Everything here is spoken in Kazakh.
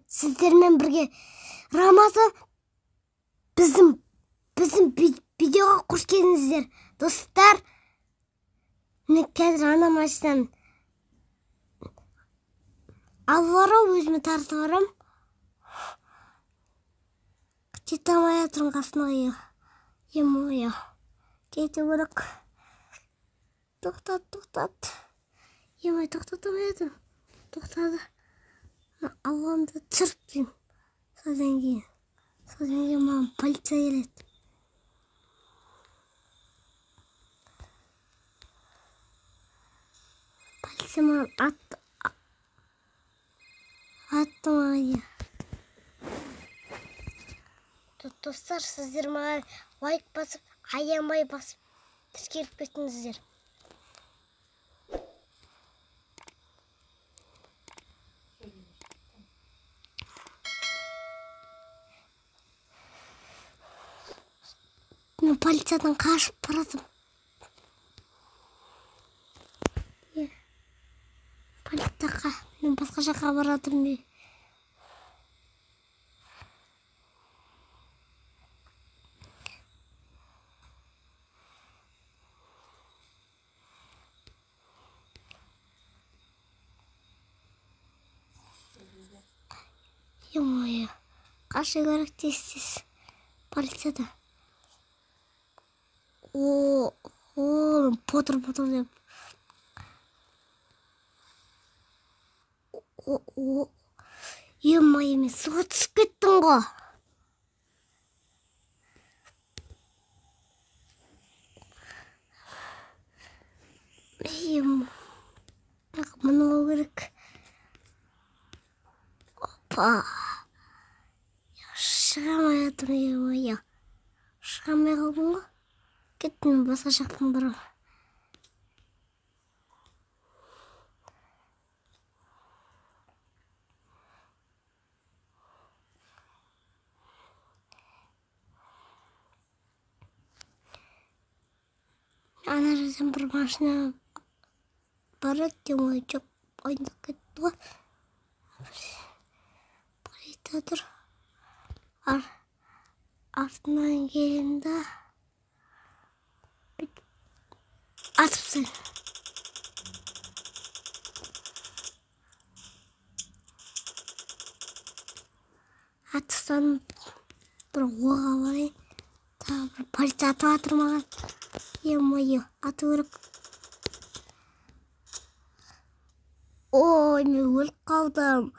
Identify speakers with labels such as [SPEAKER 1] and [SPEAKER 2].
[SPEAKER 1] сіздермен бірге. Рамазан, біздің видеоға қош келдіңіздер. Достар, мен қазір ана машинаны алып барам, өзіме тартып барам. Жете алмай жатырмын қасына. Ем-ой, жете керек. Тоқтат. Ем-ой, тоқтата алмай жатырмын. Тоқтады. Алғанды түсіріп. Содан кейін маған полиция келеді. Полиция маған атты маған. Достар, сіздер маған лайк басып, аямай басып, тіркеліп кетіңіздер. Мен полициядан қашып баратым. Полицияға, мен басқа жаққа баратым. Ем-ой, қаша керек тез полицияда. Потыр деп. Ем-ой, мен суға түсіп кеттім ғой. Мұны ол керек. Опа. Шығамай жатырмын, ем-ой. Шығамай қалдым ғой. Кеттім, басқа жақтан барам. Ана жерден бір машина барады, ем-ой, жоқ, ойындап кетті ғой. Полиция тұр. Артынан келді. Атыпсың. Атыстан бір оға барайын. Тағы бір полиция атып атыр маған. Ем-ой, ату керек. Ой, мен өліп қалдым.